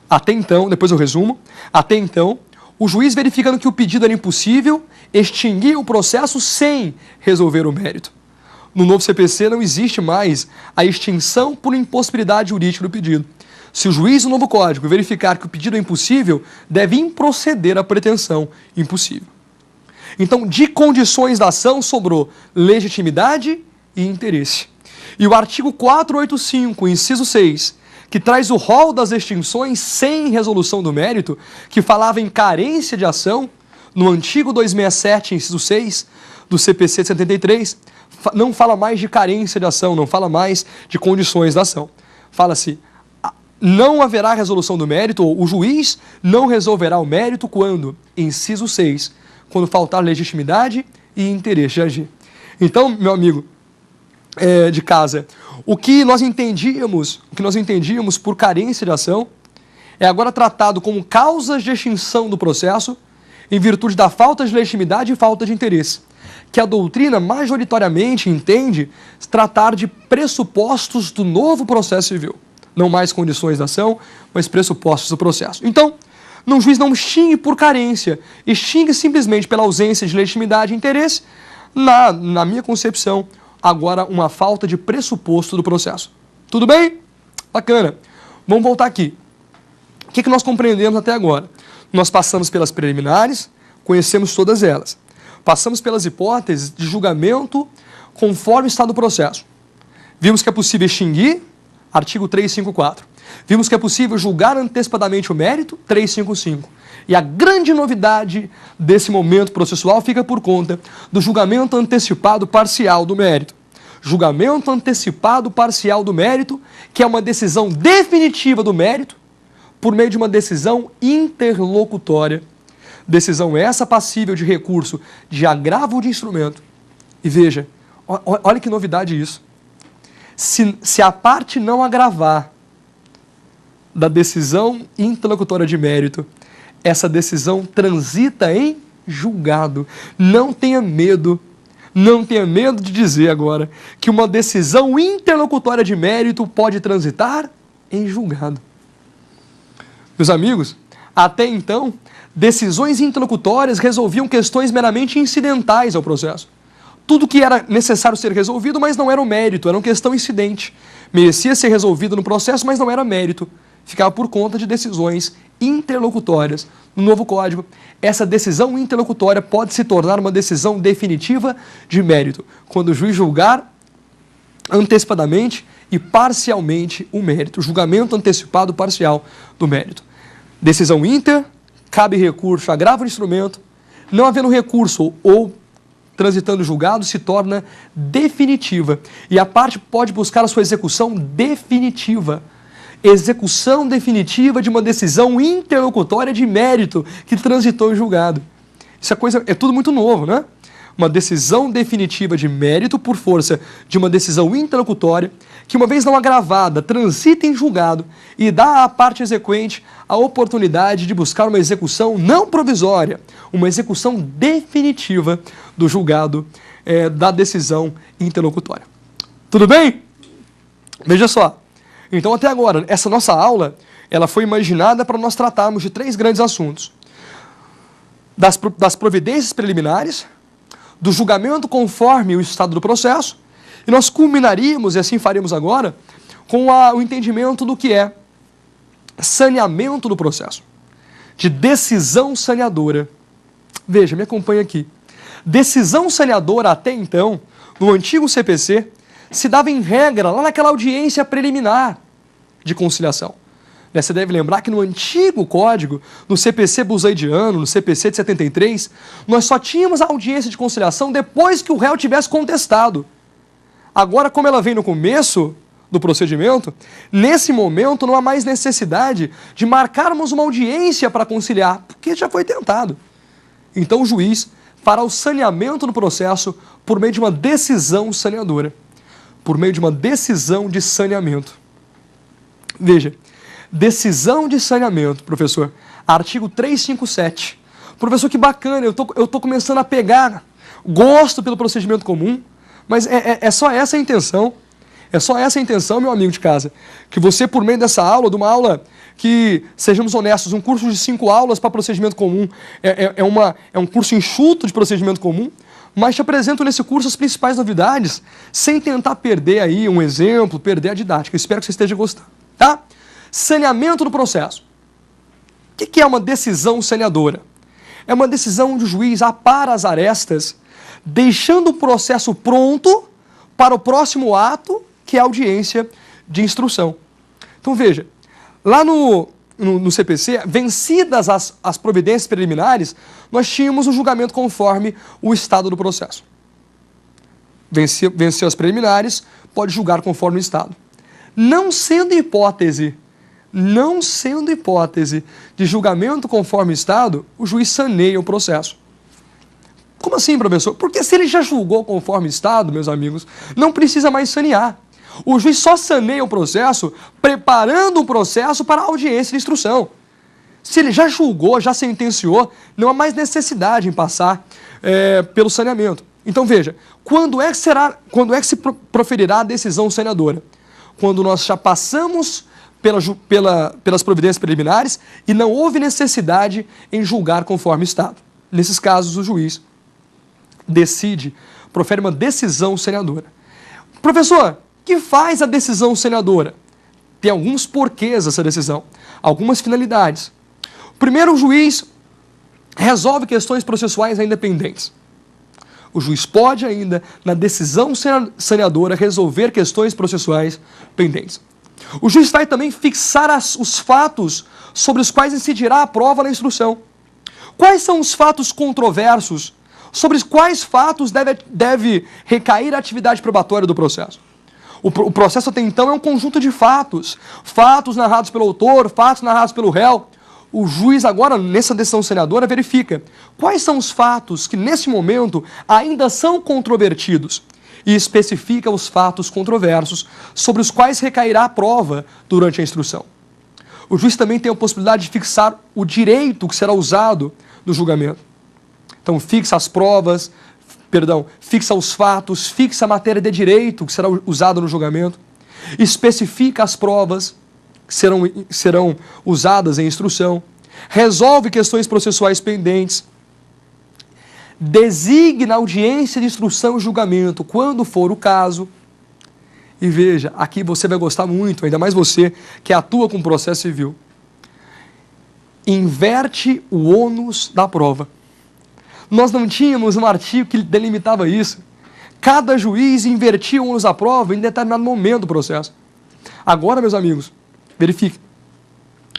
Speaker 2: Até então, depois eu resumo, até então, o juiz verificando que o pedido era impossível, extinguia o processo sem resolver o mérito. No novo CPC não existe mais a extinção por impossibilidade jurídica do pedido. Se o juiz do novo código verificar que o pedido é impossível, deve improceder a pretensão impossível. Então, de condições da ação sobrou legitimidade e interesse. E o artigo 485, inciso 6, que traz o rol das extinções sem resolução do mérito, que falava em carência de ação, no antigo 267, inciso 6, do CPC de 73, não fala mais de carência de ação, não fala mais de condições da ação. Fala-se, não haverá resolução do mérito, ou o juiz não resolverá o mérito quando, inciso 6, quando faltar legitimidade e interesse de agir. Então, meu amigo de casa, o que nós entendíamos por carência de ação é agora tratado como causas de extinção do processo em virtude da falta de legitimidade e falta de interesse, que a doutrina majoritariamente entende tratar de pressupostos do novo processo civil. Não mais condições da ação, mas pressupostos do processo. Então, um juiz não extingue por carência, extingue simplesmente pela ausência de legitimidade e interesse, na minha concepção, agora uma falta de pressuposto do processo. Tudo bem? Bacana. Vamos voltar aqui. O que nós compreendemos até agora? Nós passamos pelas preliminares, conhecemos todas elas. Passamos pelas hipóteses de julgamento conforme o estado do processo. Vimos que é possível extinguir, artigo 354. Vimos que é possível julgar antecipadamente o mérito, 355. E a grande novidade desse momento processual fica por conta do julgamento antecipado parcial do mérito. Julgamento antecipado parcial do mérito, que é uma decisão definitiva do mérito, por meio de uma decisão interlocutória. Decisão essa passível de recurso de agravo de instrumento. E veja, olha que novidade isso. Se a parte não agravar da decisão interlocutória de mérito, essa decisão transita em julgado. Não tenha medo de dizer agora que uma decisão interlocutória de mérito pode transitar em julgado. Meus amigos, até então, decisões interlocutórias resolviam questões meramente incidentais ao processo. Tudo que era necessário ser resolvido, mas não era o mérito, era uma questão incidente. Merecia ser resolvido no processo, mas não era mérito. Ficava por conta de decisões interlocutórias. No novo Código, essa decisão interlocutória pode se tornar uma decisão definitiva de mérito, quando o juiz julgar antecipadamente e parcialmente o mérito. Julgamento antecipado parcial do mérito. Decisão inter, cabe recurso, agravo de instrumento. Não havendo recurso ou transitando julgado, se torna definitiva. E a parte pode buscar a sua execução definitiva. Execução definitiva de uma decisão interlocutória de mérito que transitou em julgado. Isso é tudo muito novo, né? Uma decisão definitiva de mérito por força de uma decisão interlocutória que, uma vez não agravada, transita em julgado e dá à parte exequente a oportunidade de buscar uma execução não provisória, uma execução definitiva do julgado da decisão interlocutória. Tudo bem? Veja só. Então, até agora, essa nossa aula, ela foi imaginada para nós tratarmos de 3 grandes assuntos. Das providências preliminares, do julgamento conforme o estado do processo, e nós culminaríamos, e assim faremos agora, com o entendimento do que é saneamento do processo, de decisão saneadora. Veja, me acompanha aqui. Decisão saneadora, até então, no antigo CPC, se dava em regra lá naquela audiência preliminar de conciliação. Você deve lembrar que no antigo código, no CPC busaidiano, no CPC de 73, nós só tínhamos a audiência de conciliação depois que o réu tivesse contestado. Agora, como ela vem no começo do procedimento, nesse momento não há mais necessidade de marcarmos uma audiência para conciliar, porque já foi tentado. Então o juiz fará o saneamento do processo por meio de uma decisão saneadora, por meio de uma decisão de saneamento. Veja, decisão de saneamento, professor, artigo 357. Professor, que bacana, eu tô começando a pegar gosto pelo procedimento comum, mas é só essa a intenção. É só essa a intenção, meu amigo de casa, que você, por meio dessa aula, de uma aula que, sejamos honestos, um curso de 5 aulas para procedimento comum é um curso enxuto de procedimento comum, mas te apresento nesse curso as principais novidades, sem tentar perder aí um exemplo, perder a didática. Eu espero que você esteja gostando, tá? Saneamento do processo. O que é uma decisão saneadora? É uma decisão onde o juiz apara as arestas, deixando o processo pronto para o próximo ato, que é a audiência de instrução. Então veja, lá no CPC, vencidas as providências preliminares, nós tínhamos o julgamento conforme o estado do processo. Venceu as preliminares, pode julgar conforme o estado. Não sendo hipótese de julgamento conforme o estado, o juiz saneia o processo. Como assim, professor? Porque se ele já julgou conforme o estado, meus amigos, não precisa mais sanear. O juiz só saneia o processo preparando o processo para a audiência de instrução. Se ele já julgou, já sentenciou, não há mais necessidade em passar pelo saneamento. Então veja, quando é que se proferirá a decisão saneadora? Quando nós já passamos pelas providências preliminares e não houve necessidade em julgar conforme o estado. Nesses casos, o juiz profere uma decisão saneadora. Professor, que faz a decisão saneadora? Tem alguns porquês essa decisão, algumas finalidades. Primeiro, o juiz resolve questões processuais ainda pendentes. O juiz pode ainda, na decisão saneadora, resolver questões processuais pendentes. O juiz vai também fixar os fatos sobre os quais incidirá a prova na instrução. Quais são os fatos controversos? Sobre quais fatos deve recair a atividade probatória do processo? O processo até então é um conjunto de fatos. Fatos narrados pelo autor, fatos narrados pelo réu. O juiz agora, nessa decisão saneadora, verifica quais são os fatos que, nesse momento, ainda são controvertidos e especifica os fatos controversos sobre os quais recairá a prova durante a instrução. O juiz também tem a possibilidade de fixar o direito que será usado no julgamento. Então, fixa as provas, fixa os fatos, fixa a matéria de direito que será usada no julgamento, especifica as provas que serão usadas em instrução, resolve questões processuais pendentes, designa audiência de instrução e julgamento quando for o caso. E veja, aqui você vai gostar muito, ainda mais você que atua com processo civil. Inverte o ônus da prova. Nós não tínhamos um artigo que delimitava isso. Cada juiz invertia o ônus da prova em determinado momento do processo. Agora, meus amigos, verifique.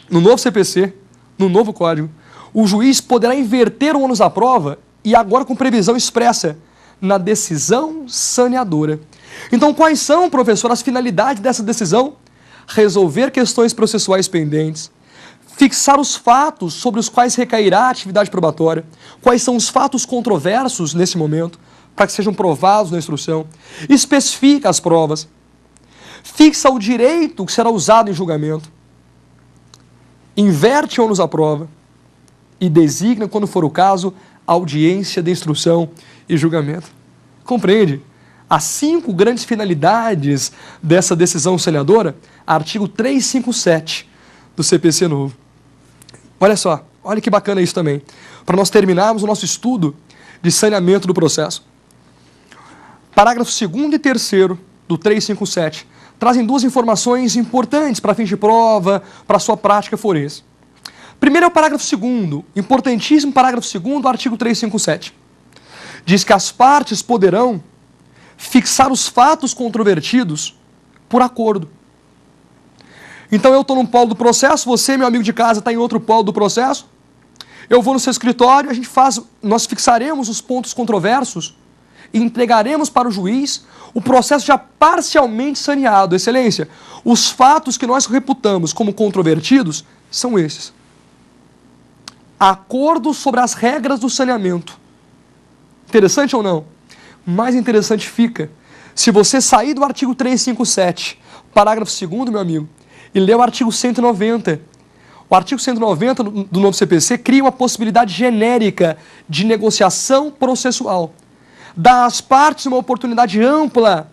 Speaker 2: No novo CPC, no novo Código, o juiz poderá inverter o ônus da prova e agora com previsão expressa na decisão saneadora. Então, quais são, professor, as finalidades dessa decisão? Resolver questões processuais pendentes, fixar os fatos sobre os quais recairá a atividade probatória, quais são os fatos controversos nesse momento, para que sejam provados na instrução, especifica as provas, fixa o direito que será usado em julgamento, inverte ônus à prova e designa, quando for o caso, audiência de instrução e julgamento. Compreende? As 5 grandes finalidades dessa decisão saneadora, artigo 357 do CPC novo. Olha só, olha que bacana isso também, para nós terminarmos o nosso estudo de saneamento do processo. Parágrafo 2º e 3º do 357 trazem 2 informações importantes para fins de prova, para a sua prática forense. Primeiro é o parágrafo 2º, importantíssimo parágrafo 2º do artigo 357. Diz que as partes poderão fixar os fatos controvertidos por acordo. Então eu estou num polo do processo, você, meu amigo de casa, está em outro polo do processo, eu vou no seu escritório, nós fixaremos os pontos controversos e entregaremos para o juiz o processo já parcialmente saneado. Excelência, os fatos que nós reputamos como controvertidos são esses. Acordo sobre as regras do saneamento. Interessante ou não? Mais interessante fica se você sair do artigo 357, parágrafo 2º, meu amigo, e ler o artigo 190. O artigo 190 do novo CPC cria uma possibilidade genérica de negociação processual. Dá às partes uma oportunidade ampla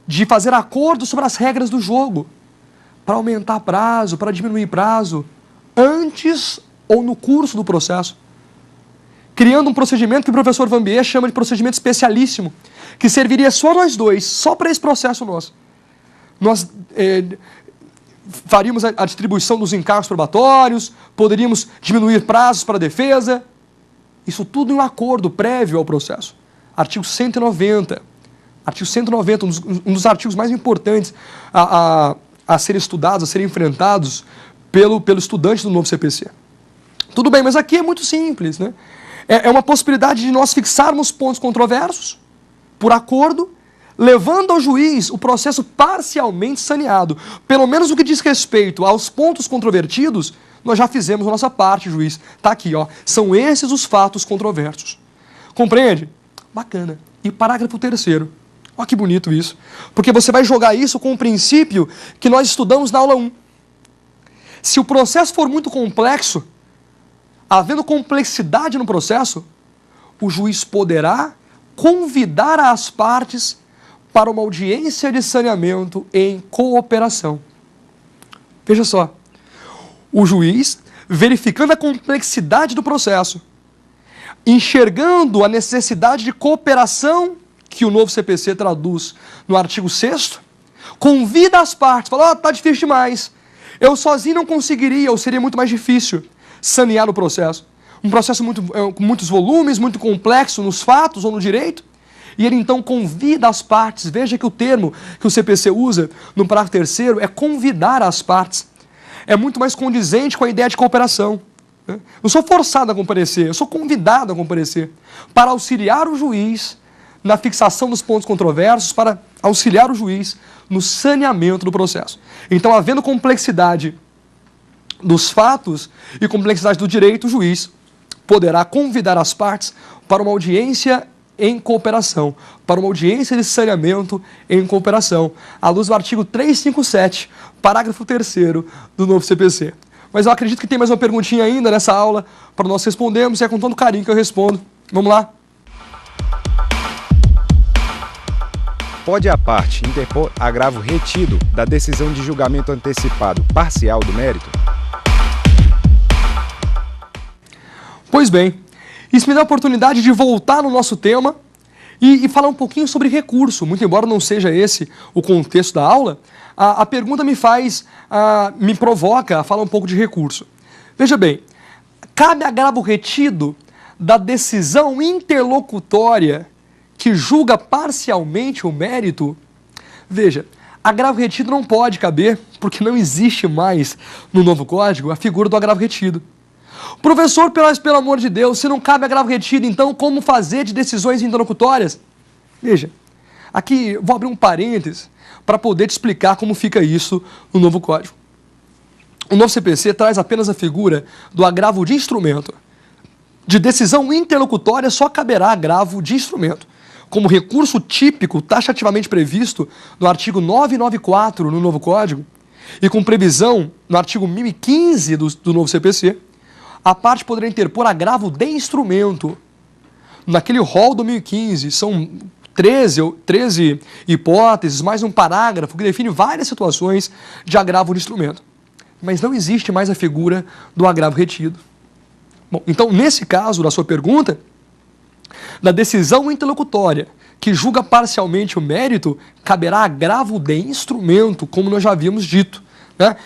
Speaker 2: de fazer acordo sobre as regras do jogo, para aumentar prazo, para diminuir prazo, antes ou no curso do processo, criando um procedimento que o professor Vanbier chama de procedimento especialíssimo, que serviria só nós dois, só para esse processo nosso. Nós faríamos a distribuição dos encargos probatórios, poderíamos diminuir prazos para a defesa, isso tudo em um acordo prévio ao processo. Artigo 190. Artigo 190, um dos artigos mais importantes a a serem estudados, a serem enfrentados pelo estudante do novo CPC. Tudo bem, mas aqui é muito simples, né? É uma possibilidade de nós fixarmos pontos controversos, por acordo, levando ao juiz o processo parcialmente saneado. Pelo menos no que diz respeito aos pontos controvertidos, nós já fizemos a nossa parte, juiz. Está aqui, ó. São esses os fatos controversos. Compreende? Bacana. E parágrafo 3º. Olha que bonito isso. Porque você vai jogar isso com o princípio que nós estudamos na aula 1. Se o processo for muito complexo, havendo complexidade no processo, o juiz poderá convidar as partes para uma audiência de saneamento em cooperação. Veja só, o juiz, verificando a complexidade do processo, enxergando a necessidade de cooperação que o novo CPC traduz no artigo 6º, convida as partes, fala, tá difícil demais, eu sozinho não conseguiria, ou seria muito mais difícil sanear o processo. Um processo com muitos volumes, muito complexo nos fatos ou no direito. E ele então convida as partes. Veja que o termo que o CPC usa no parágrafo 3º é convidar as partes. É muito mais condizente com a ideia de cooperação. Não sou forçado a comparecer, eu sou convidado a comparecer para auxiliar o juiz na fixação dos pontos controversos, para auxiliar o juiz no saneamento do processo. Então, havendo complexidade dos fatos e complexidade do direito, o juiz poderá convidar as partes para uma audiência em cooperação, para uma audiência de saneamento em cooperação, à luz do artigo 357, parágrafo 3º do novo CPC. Mas eu acredito que tem mais uma perguntinha ainda nessa aula para nós respondermos, e é com todo carinho que eu respondo. Vamos lá?
Speaker 5: Pode a parte interpor agravo retido da decisão de julgamento antecipado parcial do mérito?
Speaker 2: Pois bem, isso me dá a oportunidade de voltar no nosso tema e falar um pouquinho sobre recurso. Muito embora não seja esse o contexto da aula, a pergunta me provoca a falar um pouco de recurso. Veja bem, cabe agravo retido da decisão interlocutória que julga parcialmente o mérito? Veja, agravo retido não pode caber, porque não existe mais no novo código a figura do agravo retido. Professor, pelo amor de Deus, se não cabe agravo retido, então como fazer de decisões interlocutórias? Veja, aqui vou abrir um parênteses para poder te explicar como fica isso no novo código. O novo CPC traz apenas a figura do agravo de instrumento. De decisão interlocutória só caberá agravo de instrumento, como recurso típico taxativamente previsto no artigo 994 no novo código e com previsão no artigo 1015 do novo CPC. A parte poderá interpor agravo de instrumento. Naquele rol do 1015, são 13 hipóteses, mais um parágrafo que define várias situações de agravo de instrumento. Mas não existe mais a figura do agravo retido. Bom, então, nesse caso da sua pergunta, da decisão interlocutória que julga parcialmente o mérito, caberá agravo de instrumento, como nós já havíamos dito.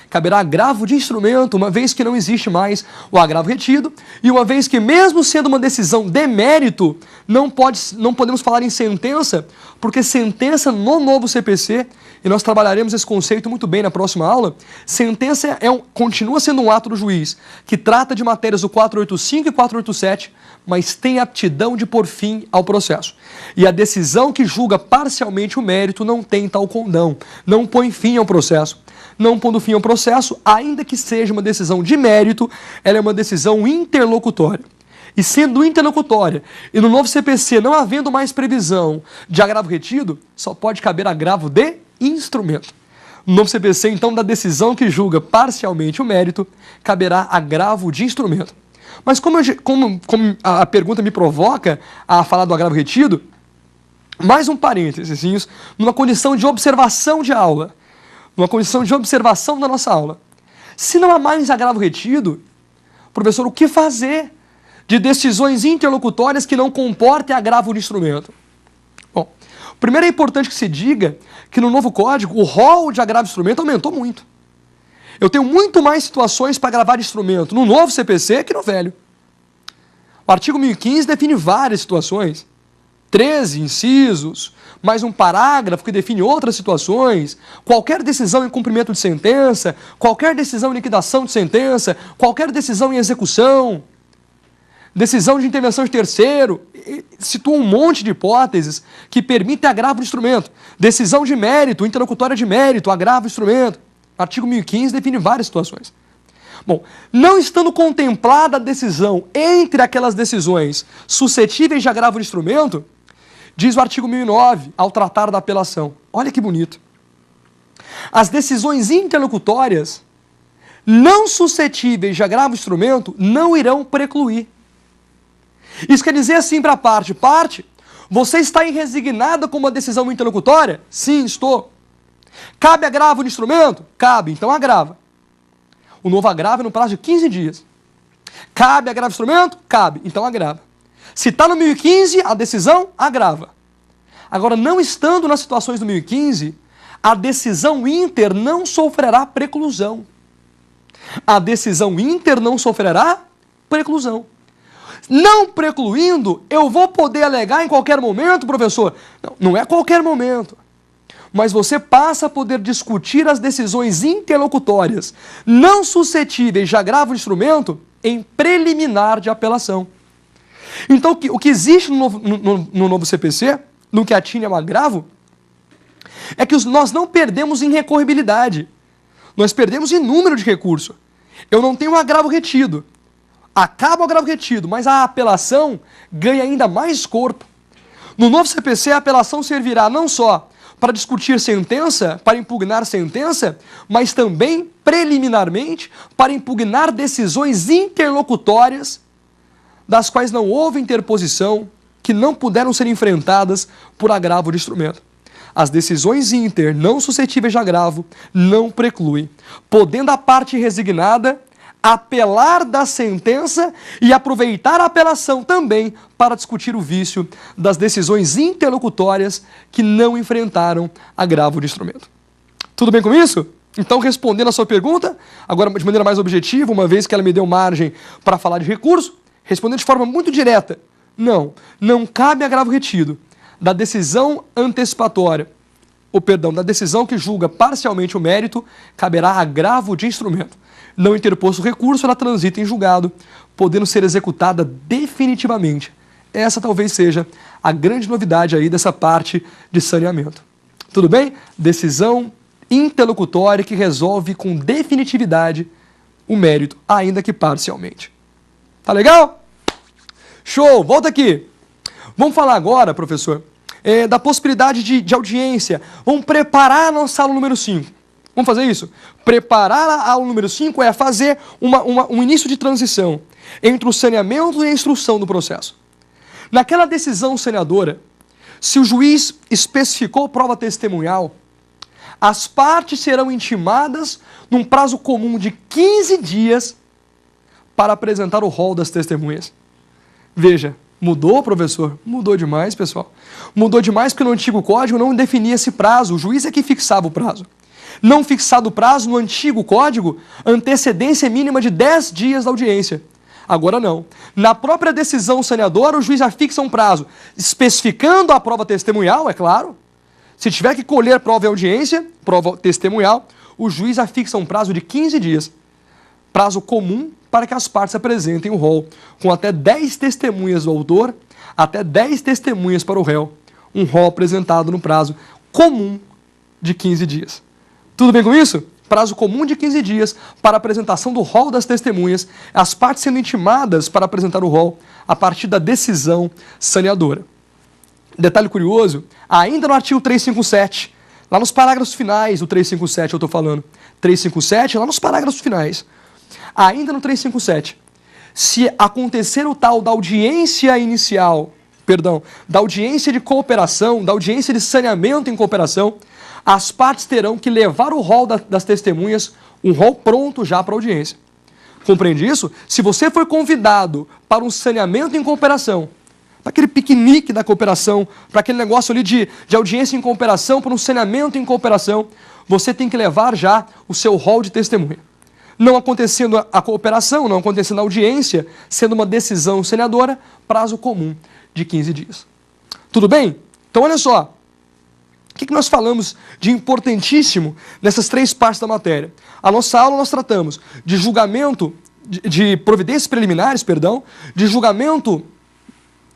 Speaker 2: Caberá agravo de instrumento, uma vez que não existe mais o agravo retido, e uma vez que, mesmo sendo uma decisão de mérito, não podemos falar em sentença, porque sentença no novo CPC, e nós trabalharemos esse conceito muito bem na próxima aula, sentença continua sendo um ato do juiz, que trata de matérias do 485 e 487, mas tem aptidão de pôr fim ao processo. E a decisão que julga parcialmente o mérito não tem tal condão, não põe fim ao processo. Não pondo fim ao processo, ainda que seja uma decisão de mérito, ela é uma decisão interlocutória. E sendo interlocutória, e no novo CPC não havendo mais previsão de agravo retido, só pode caber agravo de instrumento. No novo CPC, então, da decisão que julga parcialmente o mérito, caberá agravo de instrumento. Mas como a pergunta me provoca a falar do agravo retido, mais um parênteses, numa condição de observação de aula, numa condição de observação da nossa aula. Se não há mais agravo retido, professor, o que fazer de decisões interlocutórias que não comportem agravo de instrumento? Bom, primeiro é importante que se diga que no novo código o rol de agravo de instrumento aumentou muito. Eu tenho muito mais situações para agravar de instrumento no novo CPC que no velho. O artigo 1015 define várias situações. 13 incisos, mais um parágrafo que define outras situações, qualquer decisão em cumprimento de sentença, qualquer decisão em liquidação de sentença, qualquer decisão em execução, decisão de intervenção de terceiro, situa um monte de hipóteses que permitem agravo do instrumento. Decisão de mérito, interlocutória de mérito, agravo do instrumento. Artigo 1015 define várias situações. Bom, não estando contemplada a decisão entre aquelas decisões suscetíveis de agravo do instrumento, diz o artigo 1009, ao tratar da apelação. Olha que bonito. As decisões interlocutórias não suscetíveis de agravo do instrumento não irão precluir. Isso quer dizer assim para a parte. Parte, você está irresignada com uma decisão interlocutória? Sim, estou. Cabe agravo no instrumento? Cabe, então agrava. O novo agravo é no prazo de 15 dias. Cabe agravo no instrumento? Cabe, então agrava. Se está no 1015, a decisão agrava. Agora, não estando nas situações do 1015, a decisão inter não sofrerá preclusão. A decisão inter não sofrerá preclusão. Não precluindo, eu vou poder alegar em qualquer momento, professor? Não é qualquer momento. Mas você passa a poder discutir as decisões interlocutórias não suscetíveis de agravo de instrumento em preliminar de apelação. Então, o que existe no novo CPC, no que atine ao agravo, é que nós não perdemos em recorribilidade. Nós perdemos em número de recurso. Eu não tenho um agravo retido. Acaba o agravo retido, mas a apelação ganha ainda mais corpo. No novo CPC, a apelação servirá não só para discutir sentença, para impugnar sentença, mas também, preliminarmente, para impugnar decisões interlocutórias das quais não houve interposição, que não puderam ser enfrentadas por agravo de instrumento. As decisões inter não suscetíveis de agravo não precluem, podendo a parte resignada apelar da sentença e aproveitar a apelação também para discutir o vício das decisões interlocutórias que não enfrentaram agravo de instrumento. Tudo bem com isso? Então, respondendo a sua pergunta, agora de maneira mais objetiva, uma vez que ela me deu margem para falar de recurso, respondendo de forma muito direta, não cabe agravo retido da decisão antecipatória, da decisão que julga parcialmente o mérito, caberá agravo de instrumento. Não interposto o recurso, ela transita em julgado, podendo ser executada definitivamente. Essa talvez seja a grande novidade aí dessa parte de saneamento. Tudo bem? Decisão interlocutória que resolve com definitividade o mérito, ainda que parcialmente. Tá legal? Show! Volta aqui. Vamos falar agora, professor, da possibilidade de audiência. Vamos preparar a nossa aula número 5. Vamos fazer isso? Preparar a aula número 5 é fazer um início de transição entre o saneamento e a instrução do processo. Naquela decisão saneadora, se o juiz especificou prova testemunhal, as partes serão intimadas num prazo comum de 15 dias para apresentar o rol das testemunhas. Veja, mudou, professor? Mudou demais, pessoal. Mudou demais porque no antigo código não definia esse prazo, o juiz é que fixava o prazo. Não fixado o prazo no antigo código, antecedência mínima de 10 dias da audiência. Agora não. Na própria decisão saneadora, o juiz já fixa um prazo, especificando a prova testemunhal, é claro. Se tiver que colher prova em audiência, prova testemunhal, o juiz já fixa um prazo de 15 dias. Prazo comum para que as partes apresentem o rol, com até 10 testemunhas do autor, até 10 testemunhas para o réu. Um rol apresentado no prazo comum de 15 dias. Tudo bem com isso? Prazo comum de 15 dias para a apresentação do rol das testemunhas, as partes sendo intimadas para apresentar o rol a partir da decisão saneadora. Detalhe curioso, ainda no artigo 357, lá nos parágrafos finais do 357 eu estou falando, 357, lá nos parágrafos finais, ainda no 357, se acontecer o tal da audiência inicial, da audiência de cooperação, da audiência de saneamento em cooperação, as partes terão que levar o rol das testemunhas, um rol pronto já para a audiência. Compreende isso? Se você for convidado para um saneamento em cooperação, para aquele piquenique da cooperação, para aquele negócio ali de audiência em cooperação, para um saneamento em cooperação, você tem que levar já o seu rol de testemunha. Não acontecendo a cooperação, não acontecendo a audiência, sendo uma decisão saneadora, prazo comum de 15 dias. Tudo bem? Então, olha só. O que nós falamos de importantíssimo nessas três partes da matéria? A nossa aula nós tratamos de julgamento, de providências preliminares, perdão, de julgamento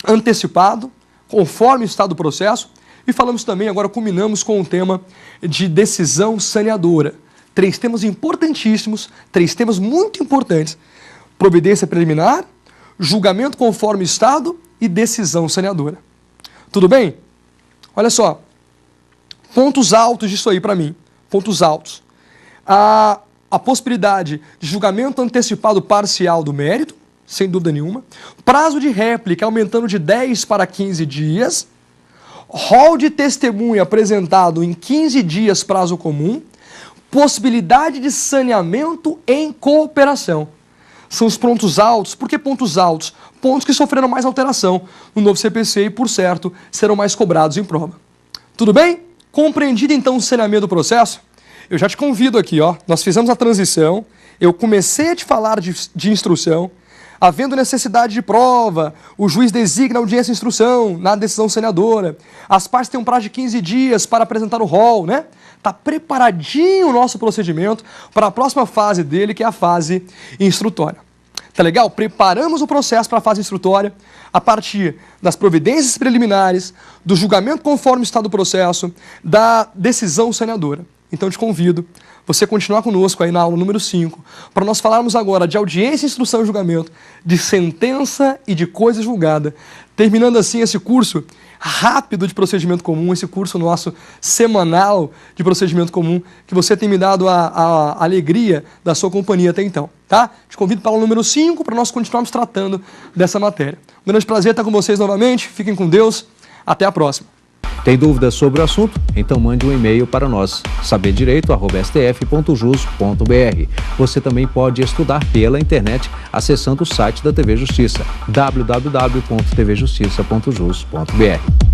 Speaker 2: antecipado, conforme o estado do processo, e falamos também, agora culminamos com o tema de decisão saneadora. Três temas importantíssimos, três temas muito importantes. Providência preliminar, julgamento conforme o estado e decisão saneadora. Tudo bem? Olha só. Pontos altos disso aí para mim. Pontos altos. A possibilidade de julgamento antecipado parcial do mérito, sem dúvida nenhuma. Prazo de réplica aumentando de 10 para 15 dias. Rol de testemunha apresentado em 15 dias prazo comum. Possibilidade de saneamento em cooperação. São os pontos altos. Por que pontos altos? Pontos que sofreram mais alteração no novo CPC e, por certo, serão mais cobrados em prova. Tudo bem? Compreendido então o saneamento do processo, eu já te convido aqui, ó. Nós fizemos a transição, eu comecei a te falar de instrução, havendo necessidade de prova, o juiz designa a audiência de instrução na decisão saneadora, as partes têm um prazo de 15 dias para apresentar o rol, né? Está preparadinho o nosso procedimento para a próxima fase dele, que é a fase instrutória. Tá legal? Preparamos o processo para a fase instrutória a partir das providências preliminares, do julgamento conforme o estado do processo, da decisão saneadora. Então, te convido você continuar conosco aí na aula número 5, para nós falarmos agora de audiência, instrução e julgamento, de sentença e de coisa julgada, terminando assim esse curso rápido de procedimento comum, esse curso nosso semanal de procedimento comum, que você tem me dado a alegria da sua companhia até então, tá? Te convido para a aula número 5, para nós continuarmos tratando dessa matéria. Um grande prazer estar com vocês novamente, fiquem com Deus, até a próxima.
Speaker 1: Tem dúvidas sobre o assunto? Então mande um e-mail para nós, saberdireito@stf.jus.br. Você também pode estudar pela internet acessando o site da TV Justiça, www.tvjustiça.jus.br.